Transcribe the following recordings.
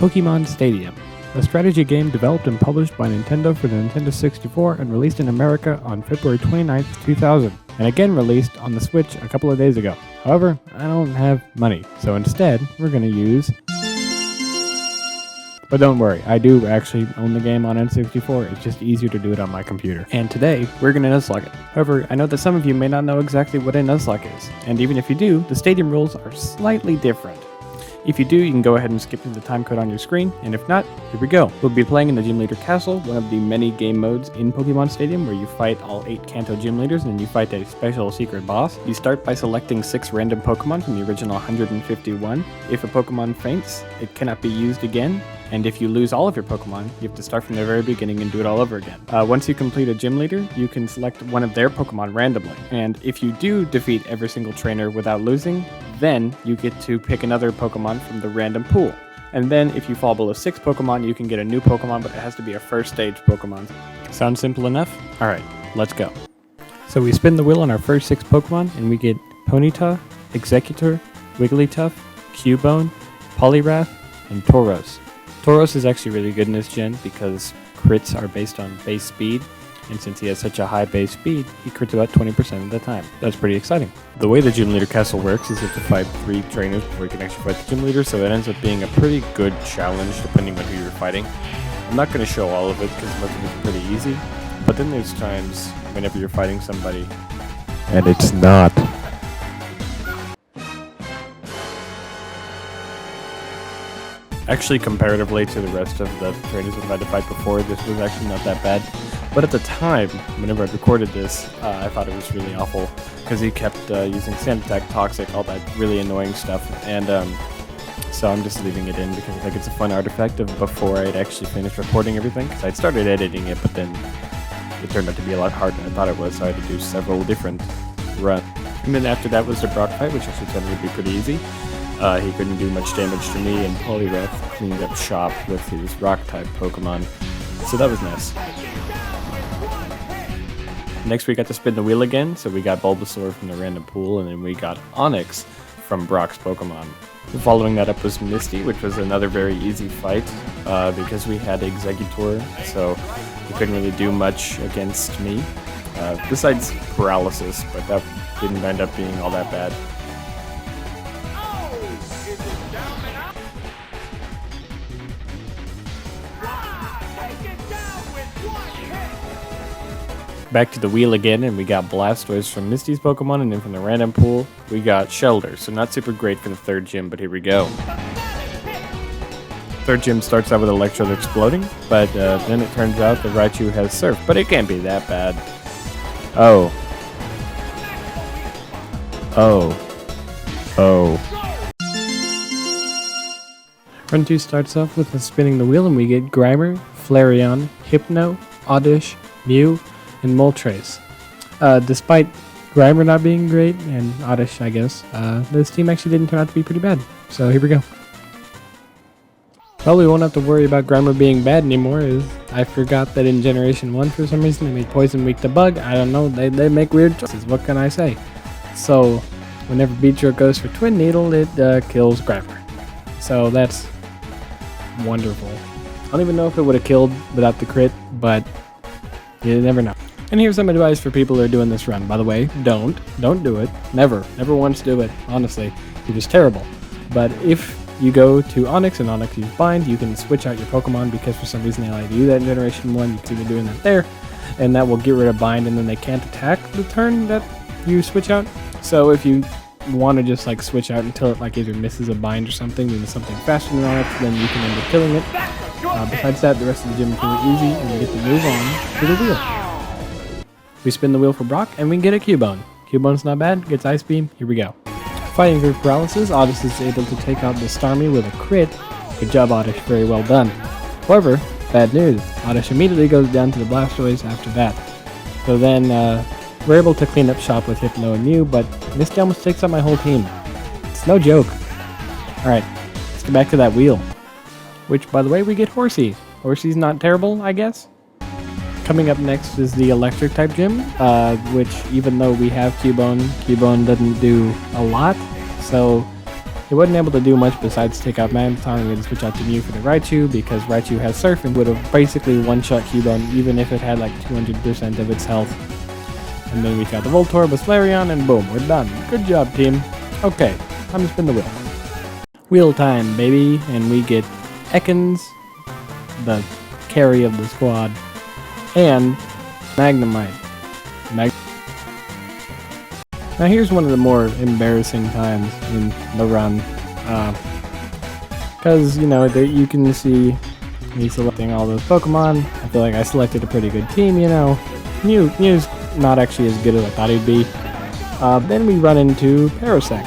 Pokemon Stadium, a strategy game developed and published by Nintendo for the Nintendo 64 and released in America on February 29, 2000, and again released on the Switch a couple of days ago. However, I don't have money, so instead, we're going to use... But don't worry, I do actually own the game on N64, it's just easier to do it on my computer. And today, we're going to Nuzlocke it. However, I know that some of you may not know exactly what a Nuzlocke is, and even if you do, the stadium rules are slightly different. If you do, you can go ahead and skip to the time code on your screen, and if not, here we go. We'll be playing in the Gym Leader Castle, one of the many game modes in Pokemon Stadium where you fight all 8 Kanto Gym Leaders and then you fight a special secret boss. You start by selecting 6 random Pokemon from the original 151. If a Pokemon faints, it cannot be used again. And if you lose all of your Pokemon, you have to start from the very beginning and do it all over again. Once you complete a gym leader, you can select one of their Pokemon randomly. And if you do defeat every single trainer without losing, then you get to pick another Pokemon from the random pool. And then if you fall below 6 Pokemon, you can get a new Pokemon, but it has to be a first stage Pokemon. Sound simple enough? Alright, let's go. So we spin the wheel on our first 6 Pokemon, and we get Ponyta, Executor, Wigglytuff, Cubone, Poliwrath, and Tauros. Tauros is actually really good in this gen because crits are based on base speed, and since he has such a high base speed, he crits about 20% of the time. That's pretty exciting. The way the Gym Leader Castle works is you have to fight 3 trainers before you can actually fight the Gym Leader, so it ends up being a pretty good challenge depending on who you're fighting. I'm not going to show all of it because most of it's pretty easy, but then there's times whenever you're fighting somebody and it's not. Actually, comparatively to the rest of the trainers I've had to fight before, this was actually not that bad. But at the time, whenever I recorded this, I thought it was really awful because he kept using Sand Attack, Toxic, all that really annoying stuff. And so I'm just leaving it in because I think it's a fun artifact of before I'd actually finished recording everything. Because I'd started editing it, but then it turned out to be a lot harder than I thought it was, so I had to do several different runs. And then after that was the Brock fight, which actually turned out to be pretty easy. He couldn't do much damage to me, and Poliwrath cleaned up shop with his Rock-type Pokemon, so that was nice. Next we got to spin the wheel again, so we got Bulbasaur from the random pool, and then we got Onix from Brock's Pokemon. Following that up was Misty, which was another very easy fight, because we had Executor, so he couldn't really do much against me, besides paralysis, but that didn't end up being all that bad. Back to the wheel again, and we got Blastoise from Misty's Pokemon, and then from the random pool, we got Shelter. So not super great for the third gym, but here we go. Third gym starts out with Electrode exploding, but then it turns out that Raichu has Surf, but it can't be that bad. Oh. Run 2 starts off with us spinning the wheel, and we get Grimer, Flareon, Hypno, Oddish, Mew, and Moltres. Despite Grimer not being great, and Oddish, I guess, this team actually didn't turn out to be pretty bad. So here we go. Well, we won't have to worry about Grimer being bad anymore, as I forgot that in Generation 1 for some reason they made Poison weak to Bug. I don't know, they make weird choices, what can I say? So, whenever Beedrill goes for Twin Needle, it kills Grimer. So that's wonderful. I don't even know if it would have killed without the crit, but you never know. And here's some advice for people who are doing this run. By the way, don't do it. Never once do it. Honestly, you're just terrible. But if you go to Onix and Onix use Bind, you can switch out your Pokemon because for some reason they allow you to do that in Generation 1. You can see they're doing that there. And that will get rid of Bind, and then they can't attack the turn that you switch out. So if you want to just like switch out until it like either misses a Bind or something, then something faster than Onix, then you can end up killing it. Besides that, the rest of the gym is really easy, and we get to move on to the wheel. We spin the wheel for Brock, and we get a Cubone. Cubone's not bad, gets Ice Beam, here we go. Fighting through paralysis, Oddish is able to take out the Starmie with a crit. Good job, Oddish, very well done. However, bad news, Oddish immediately goes down to the Blastoise after that. So then, we're able to clean up shop with Hypno and Mew, but Misty almost takes out my whole team. It's no joke. Alright, let's get back to that wheel. Which, by the way, we get Horsey. Horsey's not terrible, I guess. Coming up next is the Electric type gym, which even though we have Cubone, Cubone doesn't do a lot. So It wasn't able to do much besides take out Magneton and switch out to Mew for the Raichu, because Raichu has Surf and would have basically one-shot Cubone even if it had like 200% of its health. And then we got the Voltorb with Flareon, and boom, we're done. Good job, team. Okay, time to spin the wheel. Wheel time, baby, and we get Ekans, the carry of the squad, and Magnemite. Now here's one of the more embarrassing times in the run, because, you know, you can see me selecting all those Pokemon. I feel like I selected a pretty good team, you know. Mew's not actually as good as I thought he'd be. Then we run into Parasect.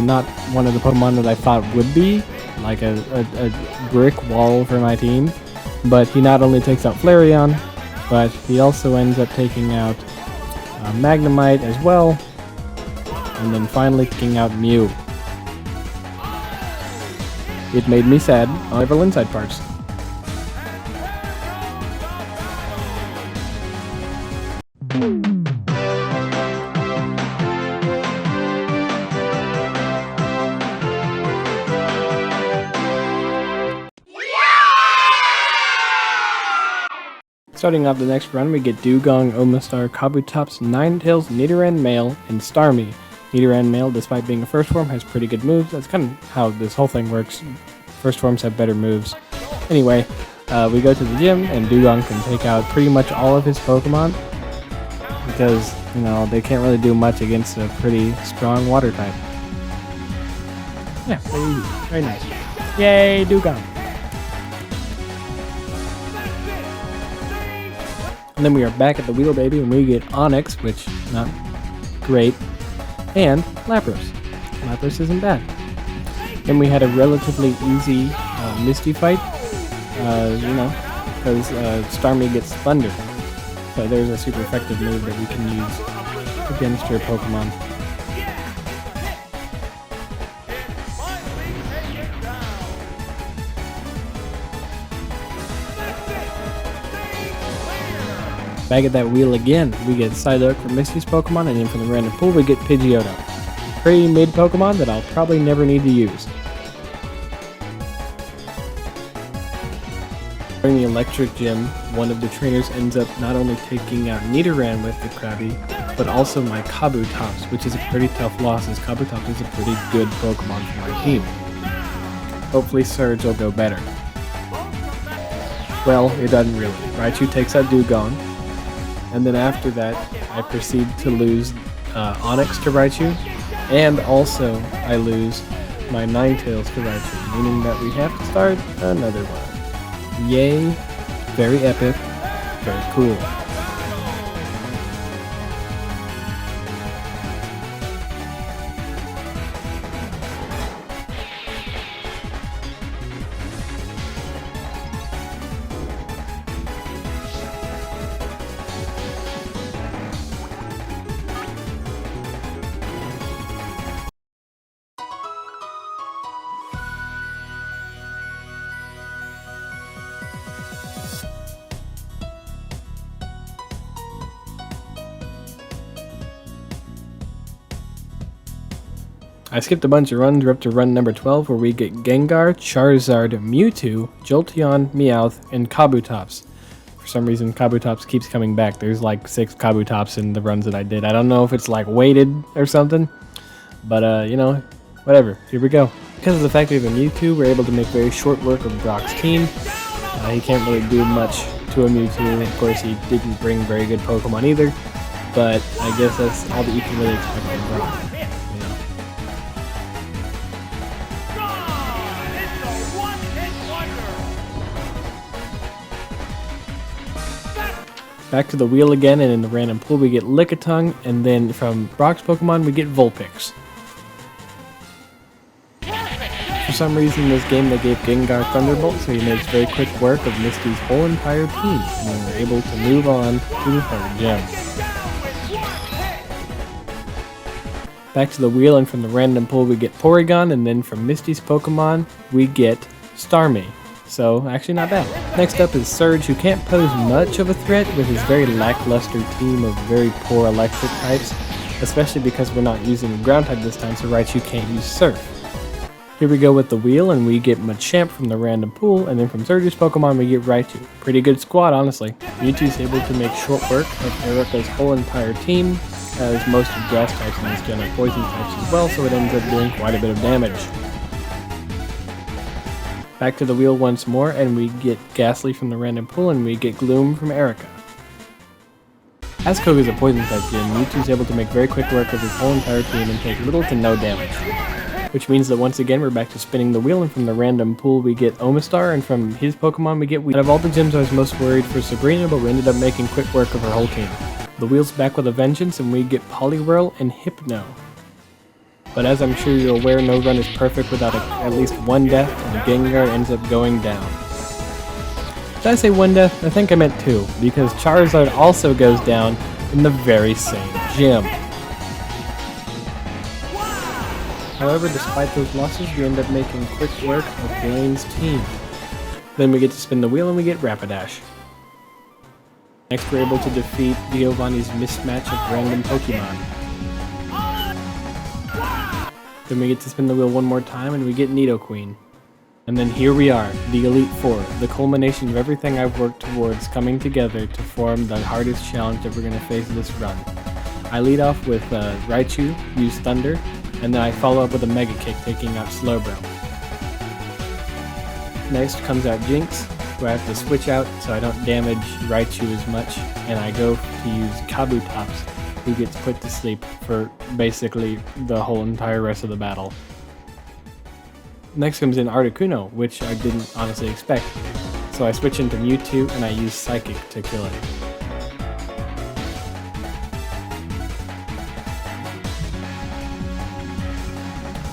Not one of the Pokemon that I thought would be, like a brick wall for my team, but he not only takes out Flareon, but he also ends up taking out Magnemite as well, and then finally taking out Mew. It made me sad on several inside parts. Starting off the next run, we get Dewgong, Omastar, Kabutops, Ninetales, Nidoran Male, and Starmie. Nidoran Male, despite being a first form, has pretty good moves. That's kind of how this whole thing works. First forms have better moves. Anyway, we go to the gym, and Dewgong can take out pretty much all of his Pokemon, because, you know, they can't really do much against a pretty strong water type. Yeah, very easy. Very nice. Yay, Dewgong! And then we are back at the wheel, baby, and we get Onyx, which, not great, and Lapras. Lapras isn't bad. Then we had a relatively easy Misty fight, you know, because Starmie gets Thunder. So there's a super effective move that we can use against your Pokemon. Back at that wheel again, we get Psyduck for Misty's Pokemon, and then from the random pool we get Pidgeotto. Pretty mid Pokemon that I'll probably never need to use. During the electric gym, one of the trainers ends up not only taking out Nidoran with the Krabby, but also my Kabutops, which is a pretty tough loss, as Kabutops is a pretty good Pokemon for my team. Hopefully Surge will go better. Well, it doesn't really. Raichu takes out Dewgong, and then after that, I proceed to lose Onyx to Raichu, and also I lose my Ninetales to Raichu, meaning that we have to start another one. Yay, very epic, very cool. I skipped a bunch of runs. We're up to run number 12, where we get Gengar, Charizard, Mewtwo, Jolteon, Meowth, and Kabutops. For some reason, Kabutops keeps coming back. There's like 6 Kabutops in the runs that I did. I don't know if it's like weighted or something, but you know, whatever. Here we go. Because of the fact we have a Mewtwo, we're able to make very short work of Brock's team. He can't really do much to a Mewtwo. Of course, he didn't bring very good Pokemon either, but I guess that's all that you can really expect from Brock. Back to the wheel again, and in the random pool we get Lickitung, and then from Brock's Pokemon we get Vulpix. For some reason in this game they gave Gengar Thunderbolt, so he makes very quick work of Misty's whole entire team, and then we're able to move on to the third gym. Back to the wheel, and from the random pool we get Porygon, and then from Misty's Pokemon we get Starmie. So, actually not bad. Next up is Surge, who can't pose much of a threat with his very lackluster team of very poor electric types. especially because we're not using ground type this time, so Raichu can't use Surf. Here we go with the wheel, and we get Machamp from the random pool, and then from Surge's Pokemon we get Raichu. Pretty good squad, honestly. Mewtwo's able to make short work of Erica's whole entire team, as most of grass types in this gen are poison types as well, so it ends up doing quite a bit of damage. Back to the wheel once more, and we get Ghastly from the random pool, and we get Gloom from Erica. As Koga is a poison type gym, Mewtwo's able to make very quick work of his whole entire team and take little to no damage. Which means that once again we're back to spinning the wheel, and from the random pool we get Omastar, and from his Pokemon we get Weedle. Out of all the gyms I was most worried for Sabrina, but we ended up making quick work of her whole team. The wheel's back with a vengeance, and we get Poliwhirl and Hypno. But as I'm sure you're aware, no run is perfect without at least one death, and Gengar ends up going down. Did I say one death? I think I meant two, because Charizard also goes down in the very same gym. However, despite those losses, we end up making quick work of Blaine's team. Then we get to spin the wheel and we get Rapidash. Next, we're able to defeat Giovanni's mismatch of random Pokemon. Then we get to spin the wheel one more time and we get Nidoqueen. And then here we are, the Elite Four, the culmination of everything I've worked towards coming together to form the hardest challenge that we're going to face this run. I lead off with Raichu, use Thunder, and then I follow up with a Mega Kick, taking out Slowbro. Next comes out Jinx, who I have to switch out so I don't damage Raichu as much, and I go to use Kabutops, who gets put to sleep for basically the whole entire rest of the battle. Next comes in Articuno, which I didn't honestly expect, so I switch into Mewtwo and I use Psychic to kill it.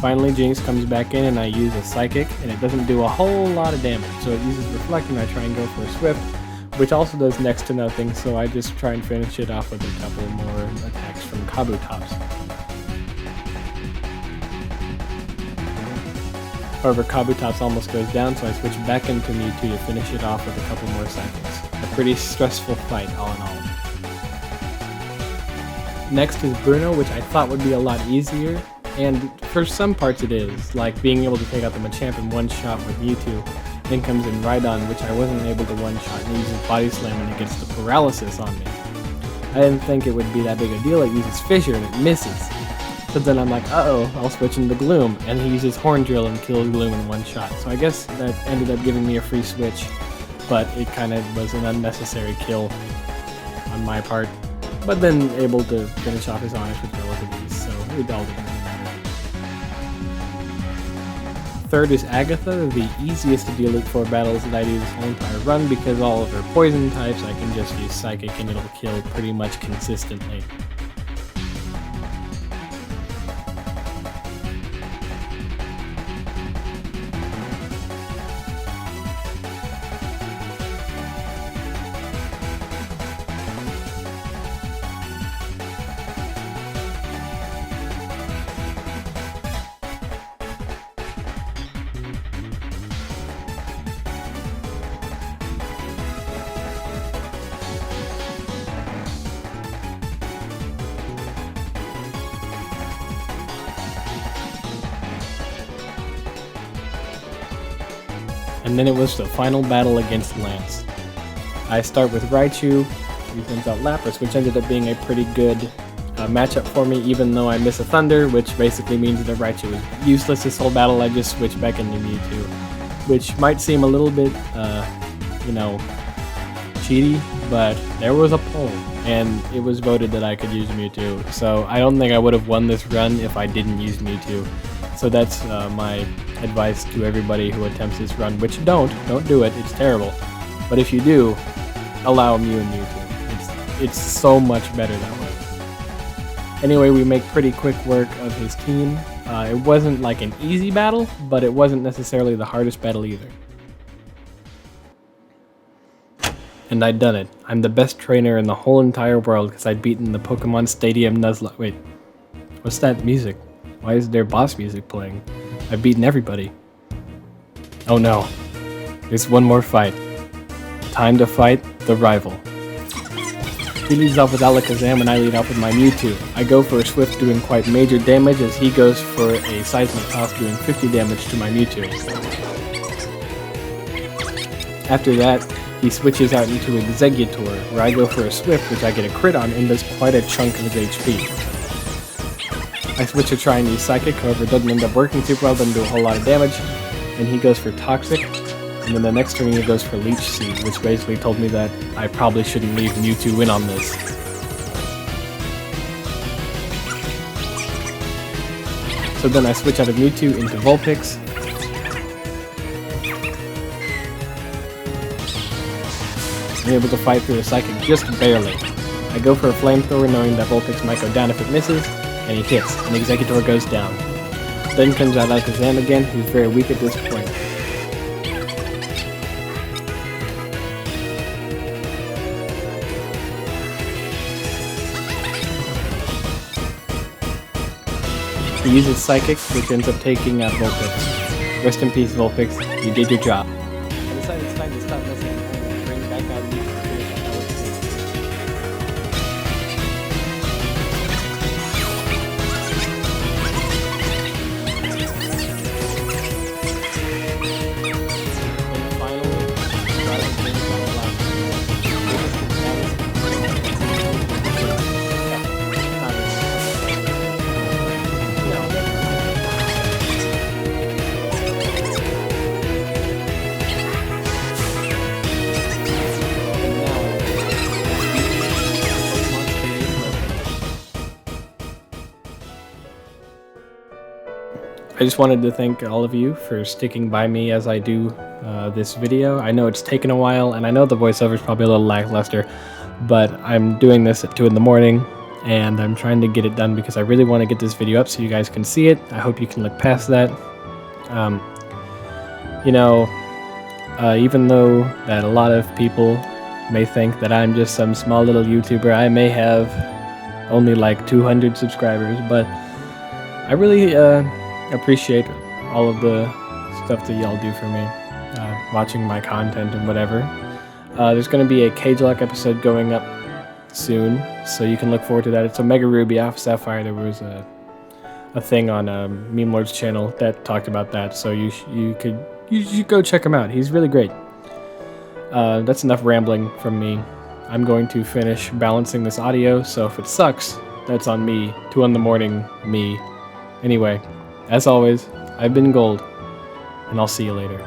Finally, Jinx comes back in and I use a Psychic, and it doesn't do a whole lot of damage, so it uses Reflect and I try and go for a Swift, which also does next to nothing, so I just try and finish it off with a couple more attacks from Kabutops. However, Kabutops almost goes down, so I switch back into Mewtwo to finish it off with a couple more Psychics. A pretty stressful fight, all in all. Next is Bruno, which I thought would be a lot easier, and for some parts it is, like being able to take out the Machamp in one shot with Mewtwo. Then comes in Rhydon, which I wasn't able to one-shot, and uses Body Slam and it gets the paralysis on me. I didn't think it would be that big a deal. It uses Fissure and it misses. So then I'm like, uh-oh, I'll switch into Gloom, and he uses Horn Drill and kills Gloom in one shot. So I guess that ended up giving me a free switch, but it kind of was an unnecessary kill on my part. But then able to finish off his Honest with relative ease, so it all didn't really matter. Third is Agatha, the easiest of the Elite Four battles that I do this whole entire run, because all of her poison types I can just use Psychic and it'll kill pretty much consistently. And then it was the final battle against Lance. I start with Raichu, he sends out Lapras, which ended up being a pretty good matchup for me, even though I miss a Thunder, which basically means that Raichu is useless this whole battle. I just switch back into Mewtwo, which might seem a little bit, cheaty, but there was a poll, and it was voted that I could use Mewtwo, so I don't think I would have won this run if I didn't use Mewtwo. So that's my advice to everybody who attempts this run, which don't do it, it's terrible. But if you do, allow Mew and Mewtwo. It's so much better that way. Anyway, we make pretty quick work of his team. It wasn't like an easy battle, but it wasn't necessarily the hardest battle either. And I'd done it. I'm the best trainer in the whole entire world because I'd beaten the Pokemon Stadium Nuzlocke. Wait, what's that music? Why is there boss music playing? I've beaten everybody. Oh no. There's one more fight. Time to fight the rival. He leads off with Alakazam and I lead off with my Mewtwo. I go for a Swift doing quite major damage as he goes for a Seismic Toss doing 50 damage to my Mewtwo. After that, he switches out into Exeggutor, where I go for a Swift which I get a crit on and does quite a chunk of his HP. I switch to try and use Psychic, however it doesn't end up working super well, doesn't do a whole lot of damage, and he goes for Toxic. And then the next turn he goes for Leech Seed, which basically told me that I probably shouldn't leave Mewtwo in on this. So then I switch out of Mewtwo into Vulpix. I'm able to fight through a Psychic just barely. I go for a Flamethrower knowing that Vulpix might go down if it misses, and he hits, and Exeggutor goes down. Then comes out Alakazam again, who's very weak at this point. He uses Psychic, which ends up taking out Vulpix. Rest in peace, Vulpix. You did your job. I decided it's time to stop messing and bring back out Mewtwo to finish that And finally, Ryzen brings back the last I just wanted to thank all of you for sticking by me as I do this video. I know it's taken a while, and I know the voiceover is probably a little lackluster, but I'm doing this at 2 in the morning, and I'm trying to get it done because I really want to get this video up so you guys can see it. I hope you can look past that. Even though that a lot of people may think that I'm just some small little YouTuber, I may have only like 200 subscribers, but I really appreciate all of the stuff that y'all do for me, watching my content and whatever. There's going to be a Cage Lock episode going up soon, so you can look forward to that. It's a Mega Ruby Alpha Sapphire. There was a thing on Meme Lord's channel that talked about that, so you should go check him out. He's really great. That's enough rambling from me. I'm going to finish balancing this audio, so if it sucks, that's on me. 2 in the morning, me. Anyway, as always, I've been Gold, and I'll see you later.